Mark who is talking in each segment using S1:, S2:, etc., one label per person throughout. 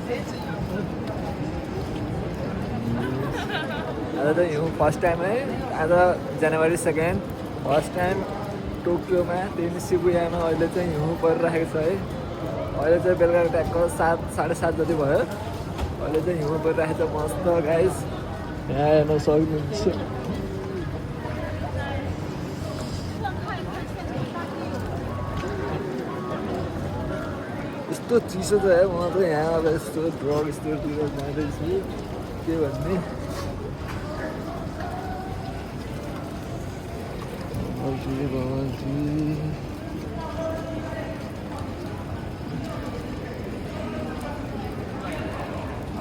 S1: आज त हिउँ फर्स्ट टाइम है। आज जनवरी 2 फर्स्ट टाइम टोकियोमा, त्यही पनि शिबुयामा अहिले चाहिँ हिउँ परिरहेको छ है। अहिले चाहिँ बेलुका ट्याक्क 7:30 जति भयो। अहिले चाहिँ हिउँ परिरहेको छ मस्त गाइस, यहाँ हेर्न सक्नुहुन्छ। यस्तो चिसो छ है। म त यहाँ अब यस्तो ड्रग स्टोरतिर जाँदैछु, के भन्ने।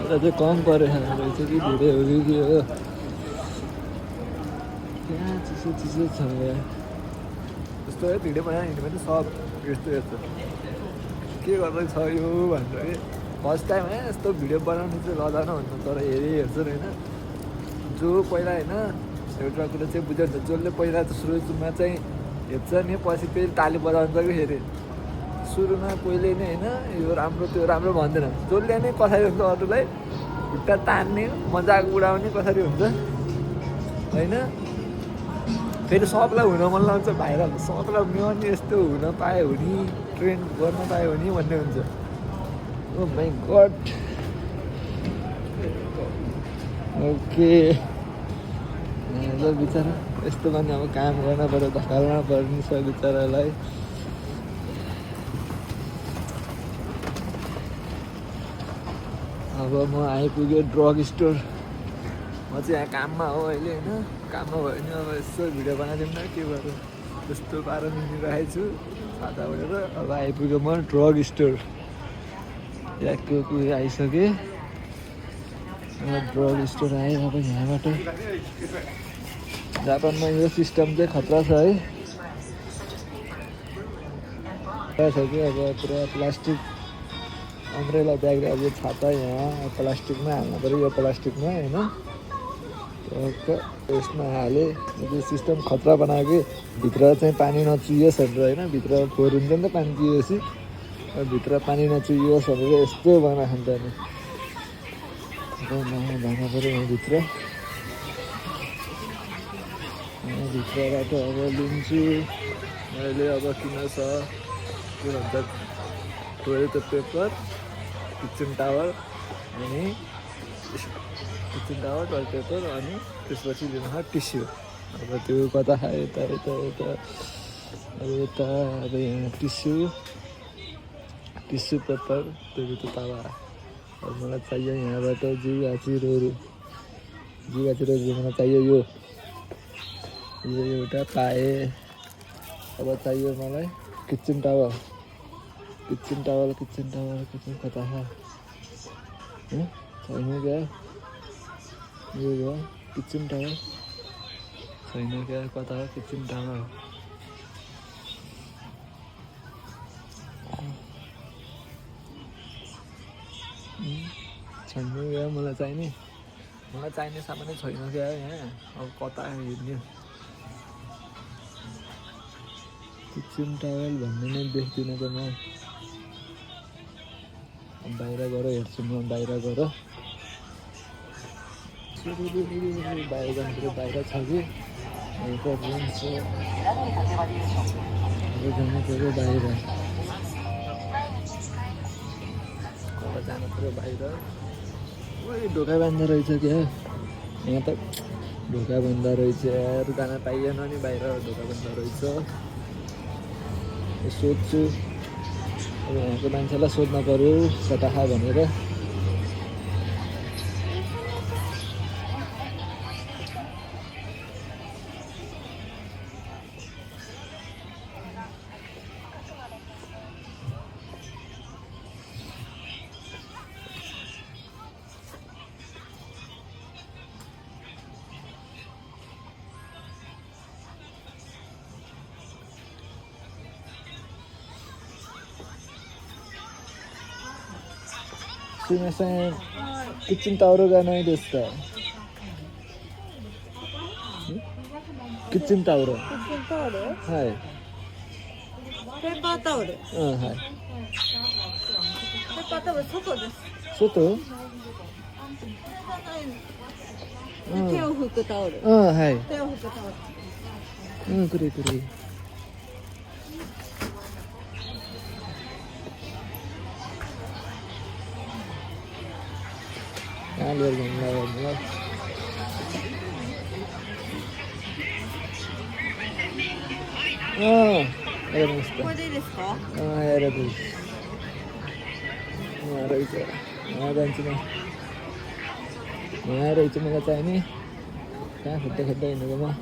S1: एउटा चाहिँ कम परेको रहेछ कि धेरै हो कि के हो। त्यहाँ चिसो चिसो छ यहाँ यस्तो है। भिडियो बनाएर हिँड्यो भने सब यस्तो यस्तो के गर्दैछ यो भनेर कि फर्स्ट टाइम है यस्तो भिडियो बनाउनु चाहिँ लजान हुन्छ। तर हेर्छु होइन, जो पहिला होइन एउटा कुरा चाहिँ बुझ्छ, जसले पहिला सुरुमा चाहिँ हेर्छ नि पछि फेरि ताली बजाउँछ कि फेरि सुरुमा पहिले नै होइन यो राम्रो त्यो राम्रो भन्दैन। जसले नै कसरी हुन्छ अरूलाई खुट्टा तान्ने मजाक उडाउने कसरी हुन्छ होइन। फेरि सबलाई हुन मन लाग्छ भाइरल, सबलाई म नि यस्तो हुन पाएँ हुने, ट्रेन्ड गर्न पाएँ हुने भन्ने हुन्छ। ओ माई गड। ओके बिचरा यस्तो पनि अब काम गर्न पर्यो, धकाल्न पर्ने छ बिचरालाई। अब म आइपुगेँ ड्रग स्टोर। म चाहिँ यहाँ काममा हो अहिले होइन। काममा भयो भने अब यसो भिडियो बनाइदिउँ न के गर्नु, त्यस्तो पारा मिलिरहेको छु सादा गरेर। अब आइपुग्यो म ड्रग स्टोर। याको आइसकेँ। ड्रग स्टोर आएँ अब यहाँबाट। जापानमा यो सिस्टम चाहिँ खतरा छ है। छ कि अब पुरा प्लास्टिक अम्ब्रेला ब्याग, अब यो छाता यहाँ प्लास्टिकमा हाल्नु पऱ्यो, यो प्लास्टिकमा होइन। यसमा हालेँ। यो सिस्टम खतरा बनायो कि भित्र चाहिँ पानी नचुहियोस् भनेर होइन। भित्र फोहोर हुन्छ नि त पानी चुहिएपछि, भित्र पानी नचुहियोस् भनेर यस्तो बनाएको नि त। अनि भाँडा पऱ्यो यहाँभित्र। भित्रबाट अब लिन्छु मैले। अब किन छ के भन्छ टोइलेट पेपर, किचन टावल अनि किचन टावल, टोइलेट पेपर अनि त्यसपछि लिनु छ टिस्यु। अब त्यो कता यता यता यता अब यता अब यहाँ टिस्यु पेपर, त्यो तावा। अब मलाई चाहियो यहाँबाट जिगाचिरोहरू मलाई चाहियो। यो एउटा पाएँ। अब चाहियो मलाई किचन टावल किचन कता छ छैन क्या। यो भयो किचन टावल, छैन क्या कता हो किचन टावल। छैन क्या मलाई चाहिने सामानै छैन क्या यहाँ। अब कता हेर्ने किचन टावल भन्ने नै देख्दिनँ त म। बाहिर गएर हेर्छु म, बाहिर गएर बाहिर जानुपर्यो। बाहिर छ कि जानु पऱ्यो बाहिर, कता जानु पऱ्यो बाहिर। ढोका बाँध्दा रहेछ क्या यहाँ त, ढोका बन्दा रहेछ यार। जान पाइएन नि बाहिर, ढोका बन्दा रहेछ। सोध्छु अब यहाँको मान्छेलाई सोध्न पऱ्यो कता खा भनेर।すいません、キッチンタオルがないですか？キッチンタオル。キッチンタオル？はい。ペーパータオル。うん、はい。
S2: 方は外です。
S1: 外
S2: 手を拭くタオル。
S1: はい
S2: 手を拭くタオル。
S1: 그래 luar biasa ada mesti
S2: これでいいですか？
S1: ada tuh ada itu ada cuma ada cuma kata ini kan kata ini mah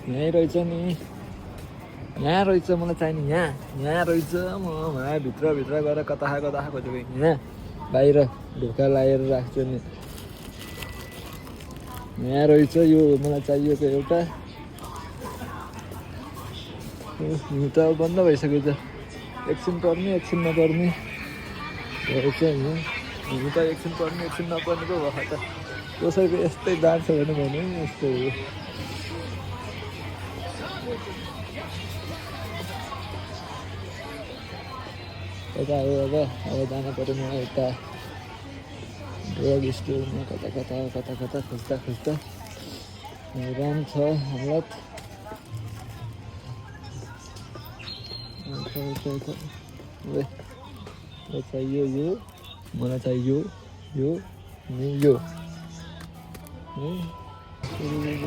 S1: यहाँ रहेछ नि यहाँ रहेछ मलाई चाहिने यहाँ रहेछ म भित्र गएर कता खोजेको यहाँ बाहिर ढोका लगाएर राख्छु नि यहाँ रहेछ यो मलाई चाहिएको एउटा हिउँ त अब बन्द भइसक्यो त एकछिन पर्ने एकछिन नपर्ने रहेछ यहाँ हिउँ त एकछिन पर्ने एकछिन नपर्ने पो भयो त कसैको यस्तै दाँत छ भने भन्यो नि यस्तो हो यता हो अब जानु पऱ्यो म यता ड्रग स्टोरमा कता खोज्दा राम छ हालत चाहियो यो मलाई चाहियो यो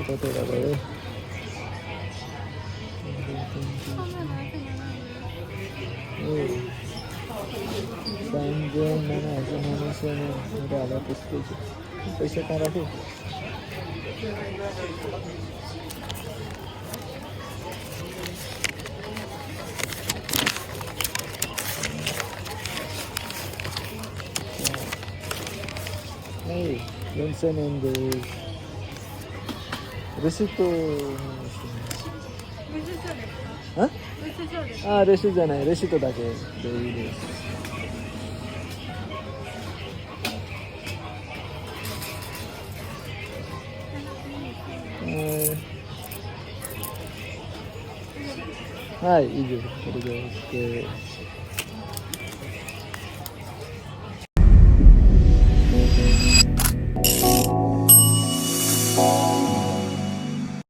S1: कतिवटा भयो पैसा कहाँ राख्यो Johnson and Resito レシじゃないレシートだけでいいです。はい、以上これで OK。